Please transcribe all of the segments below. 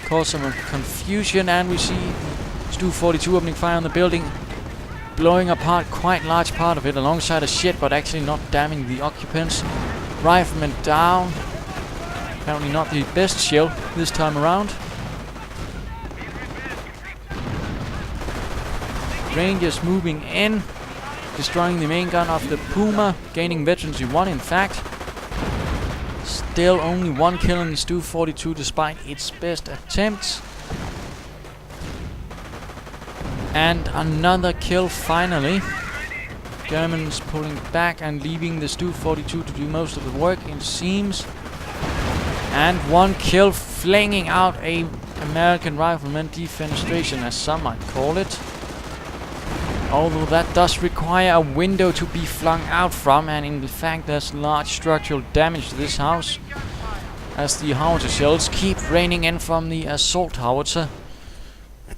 cause some confusion, and we see Stu 42 opening fire on the building, blowing apart quite large part of it alongside a shed, but actually not damaging the occupants. Rifleman down. Apparently not the best shell this time around. Rangers moving in, destroying the main gun of the Puma, gaining veterancy 1 in fact. Still only 1 kill in the Stu 42 despite its best attempts. And another kill finally. Germans pulling back and leaving the Stu 42 to do most of the work, it seems. And 1 kill, flinging out a American rifleman defenestration, as some might call it. Although that does require a window to be flung out from, and in fact there's large structural damage to this house, as the howitzer shells keep raining in from the assault howitzer.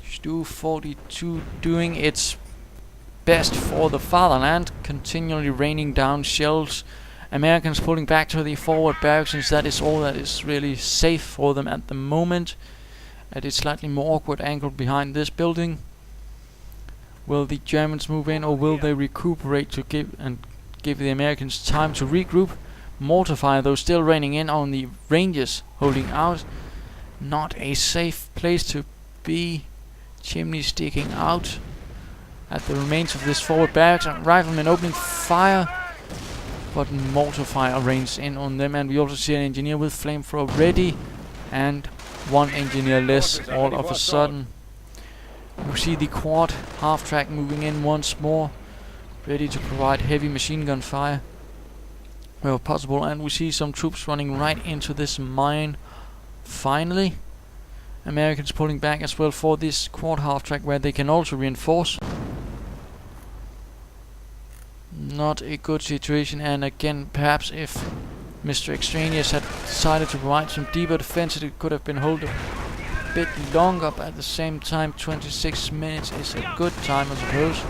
Stu 42 doing its best for the fatherland, continually raining down shells. Americans pulling back to the forward barracks, since that is all that is really safe for them at the moment, at a slightly more awkward angle behind this building. Will the Germans move in, or will they recuperate to give the Americans time to regroup? Mortar fire though still raining in on the Rangers holding out. Not a safe place to be. Chimney sticking out at the remains of this forward barracks. Riflemen opening fire, but mortar fire rains in on them, and we also see an engineer with flamethrower ready, and 1 engineer less all of a sudden. We see the quad half-track moving in once more, ready to provide heavy machine gun fire where possible, and we see some troops running right into this mine finally. Americans pulling back as well for this quad half-track, where they can also reinforce. Not a good situation, and again, perhaps if Mr. Extraneus had decided to provide some deeper defense, it could have been held a bit longer, but at the same time 26 minutes is a good time, I suppose.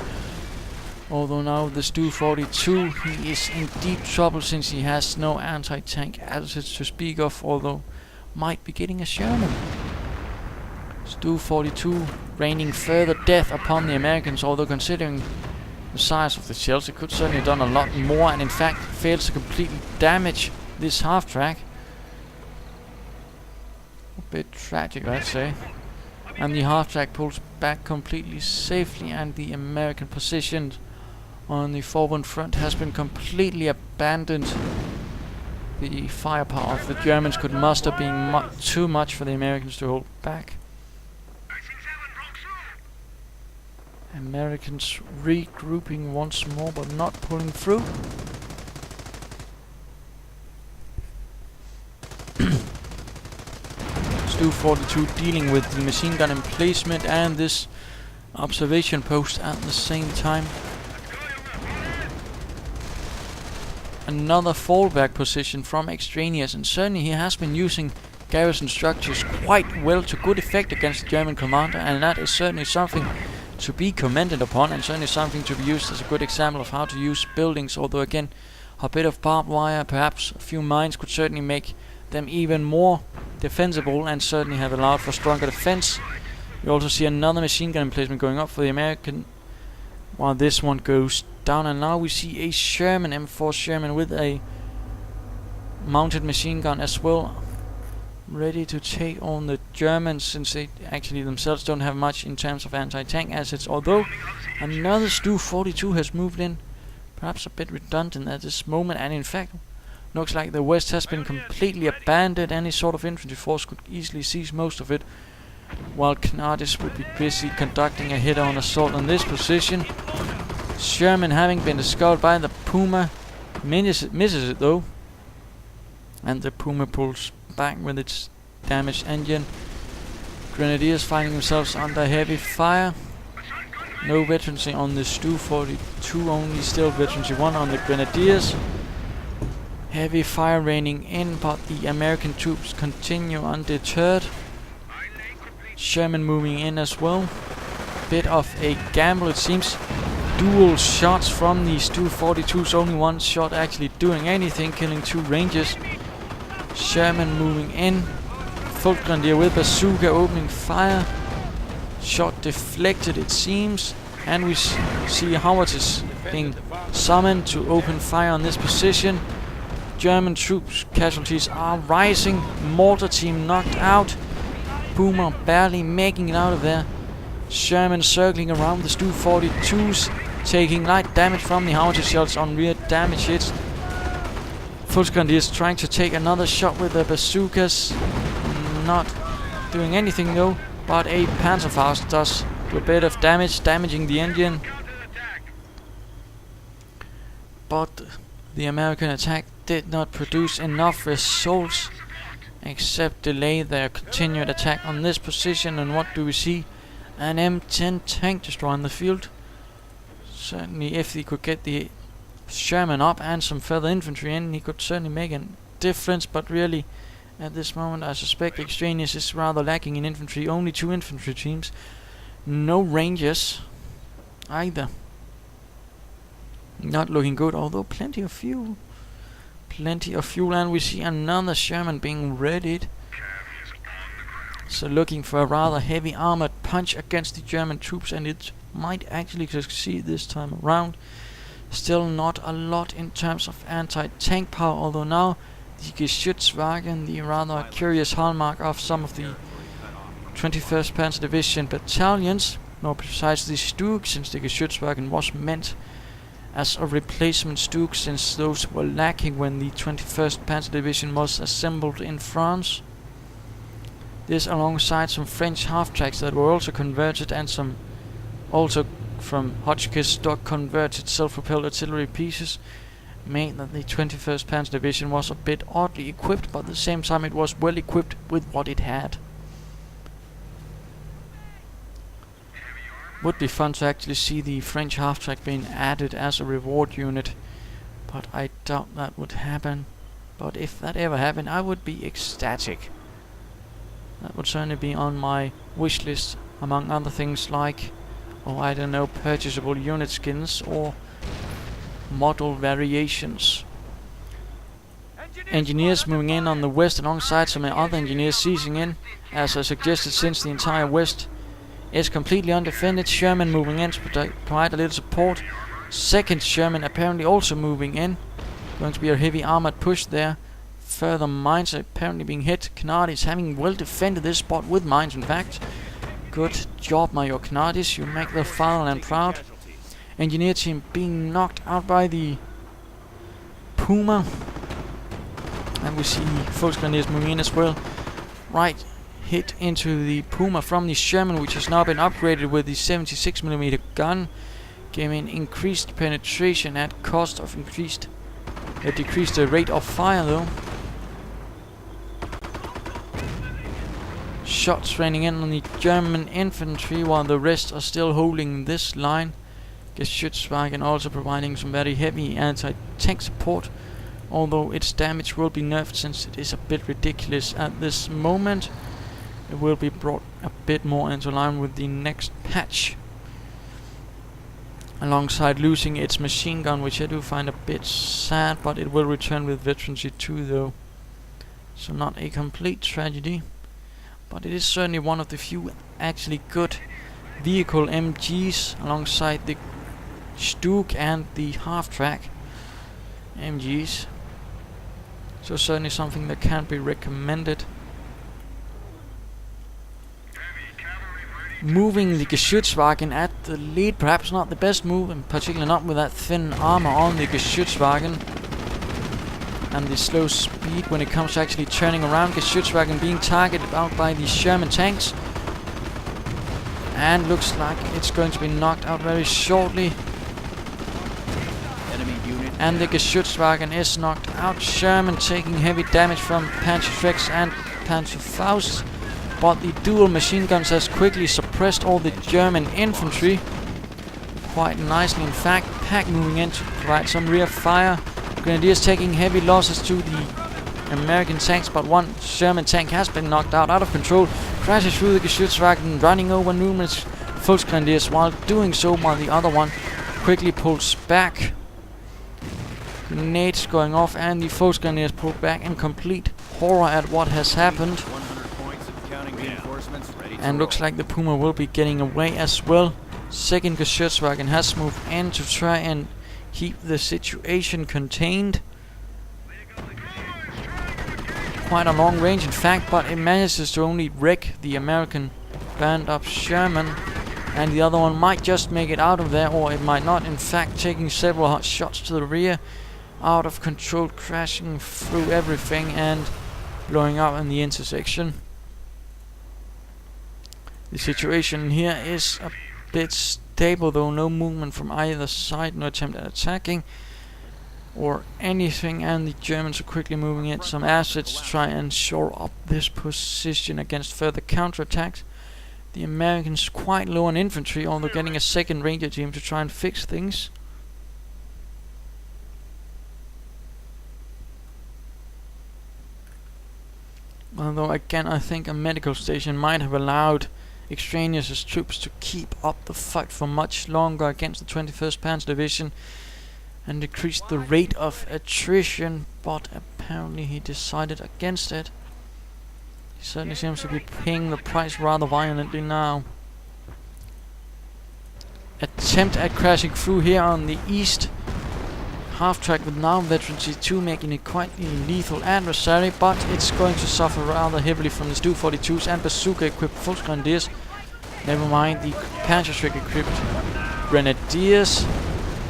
Although now the Stu 42, he is in deep trouble since he has no anti-tank assets to speak of, although might be getting a Sherman. Stu 42 raining further death upon the Americans, although considering the size of the shells, it could certainly have done a lot more, and in fact fails to completely damage this half-track. A bit tragic, I'd say. And the half-track pulls back completely safely, and the American position on the forward front has been completely abandoned. The firepower of the Germans could muster being too much for the Americans to hold back. Americans regrouping once more, but not pulling through. Stu 42 dealing with the machine gun emplacement and this observation post at the same time. Another fallback position from Extraneus, and certainly he has been using garrison structures quite well to good effect against the German commander, and that is certainly something to be commended upon, and certainly something to be used as a good example of how to use buildings, although again a bit of barbed wire, perhaps a few mines, could certainly make them even more defensible and certainly have allowed for stronger defense. We also see another machine gun emplacement going up for the American, while this one goes down, and now we see a Sherman, M4 Sherman with a mounted machine gun as well, ready to take on the Germans, since they actually themselves don't have much in terms of anti-tank assets, although another Stu 42 has moved in, perhaps a bit redundant at this moment, and in fact looks like the west has been completely abandoned. Any sort of infantry force could easily seize most of it, while Knadys would be busy conducting a head-on assault on this position. Sherman, having been discovered by the Puma, misses it though, and the Puma pulls back with its damaged engine. Grenadiers finding themselves under heavy fire. No veterancy on the Stu 42, only still veterancy 1 on the Grenadiers. Heavy fire raining in, but the American troops continue undeterred. Sherman moving in as well. Bit of a gamble, it seems. Dual shots from the Stu 42's, only one shot actually doing anything, killing 2 Rangers. Sherman moving in, Volksgrenadier with bazooka opening fire. Shot deflected, it seems. And we see howitzers being summoned to open fire on this position. German troops casualties are rising. Mortar team knocked out. Boomer barely making it out of there. Sherman circling around the Stu-42s, taking light damage from the howitzer shells on rear damage hits. Volksgrenadiers trying to take another shot with the bazookas. Not doing anything though, but a Panzerfaust does do a bit of damage, damaging the engine. But the American attack did not produce enough results, except delay their continued attack on this position. And what do we see? An M10 tank destroyer in the field. Certainly, if he could get the Sherman up and some further infantry in, he could certainly make a difference. But really, at this moment, I suspect Extraneus is rather lacking in infantry. Only 2 infantry teams. No Rangers either. Not looking good, although plenty of fuel. Plenty of fuel, and we see another Sherman being readied. So looking for a rather heavy armored punch against the German troops, and it might actually succeed this time around. Still not a lot in terms of anti-tank power, although now the Geschützwagen, the rather curious hallmark of some of the 21st Panzer Division battalions, more precisely Stug, since the Geschützwagen was meant as a replacement Stug, since those were lacking when the 21st Panzer Division was assembled in France. This alongside some French half-tracks that were also converted, and some also from Hotchkiss stock converted self-propelled artillery pieces, made that the 21st Panzer Division was a bit oddly equipped, but at the same time it was well equipped with what it had. Would be fun to actually see the French half-track being added as a reward unit, but I doubt that would happen. But if that ever happened, I would be ecstatic. That would certainly be on my wish list, among other things like, oh I don't know, purchasable unit skins or model variations. Engineers moving in on the west alongside some other engineers seizing in, as I suggested, since the entire west is completely undefended. Sherman moving in to provide a little support. Second Sherman apparently also moving in. Going to be a heavy armored push there. Further mines apparently being hit. Knadys having well defended this spot with mines, in fact. Good job, Major Knadys. You make the fatherland proud. Engineer team being knocked out by the Puma. And we see Volksgrenadiers moving in as well. Right. Hit into the Puma from the Sherman, which has now been upgraded with the 76mm gun, giving increased penetration at cost of decreased rate of fire though. Shots raining in on the German infantry while the rest are still holding this line. Geschützwagen also providing some very heavy anti-tank support, although its damage will be nerfed since it is a bit ridiculous at this moment. It will be brought a bit more into line with the next patch, alongside losing its machine gun, which I do find a bit sad, but it will return with veterancy too though, so not a complete tragedy, but it is certainly one of the few actually good vehicle MGs alongside the Stug and the half-track MGs, so certainly something that can be recommended. Moving the Geschützwagen at the lead, perhaps not the best move, in particular not with that thin armor on the Geschützwagen and the slow speed when it comes to actually turning around. Geschützwagen being targeted out by the Sherman tanks, and looks like it's going to be knocked out very shortly. And the Geschützwagen is knocked out. Sherman taking heavy damage from Panzer and Panzerfaust. But the dual machine guns has quickly suppressed all the German infantry quite nicely. In fact, Pack moving in to provide some rear fire. Grenadiers taking heavy losses to the American tanks, but one German tank has been knocked out of control. Crashes through the Geschützwagen, running over numerous Volksgrenadiers while doing so, while the other one quickly pulls back. Grenades going off, and the Volksgrenadiers pull back in complete horror at what has happened. Reinforcements ready to And looks like the Puma will be getting away as well. Second Geschützwagen has moved in to try and keep the situation contained. Quite a long range in fact, but it manages to only wreck the American band of Sherman. And the other one might just make it out of there, or it might not. In fact, taking several hot shots to the rear. Out of control, crashing through everything and blowing up in the intersection. The situation here is a bit stable though, no movement from either side, no attempt at attacking or anything, and the Germans are quickly moving in some assets to try and shore up this position against further counterattacks. The Americans quite low on infantry, although getting a second ranger team to try and fix things. Although again I think a medical station might have allowed Extraneus' troops to keep up the fight for much longer against the 21st Panzer Division and decrease the rate of attrition, but apparently he decided against it. He certainly seems to be paying the price rather violently now. Attempt at crashing through here on the east half-track with now veteran C2 making it quite a lethal adversary, but it's going to suffer rather heavily from the Stu-42s and bazooka-equipped Volksgrenadiers. Never mind the Panzer-equipped Grenadiers.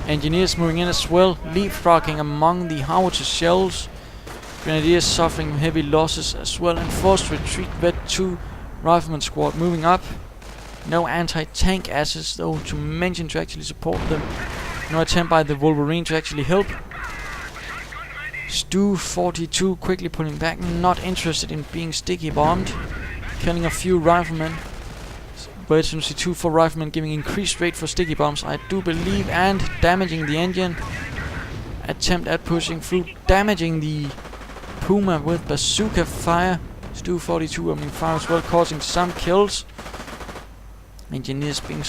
Engineers moving in as well, leapfrogging among the howitzer shells. Grenadiers suffering heavy losses as well, and forced retreat Vet 2 Rifleman Squad moving up. No anti-tank assets though to mention to actually support them. No attempt by the Wolverine to actually help. Stu-42 quickly pulling back, not interested in being sticky bombed. Killing a few riflemen. Veteran C2 for riflemen giving increased rate for sticky bombs, I do believe, and damaging the engine. Attempt at pushing through, damaging the Puma with bazooka fire. Stu-42 opening fire as well, causing some kills. Engineers being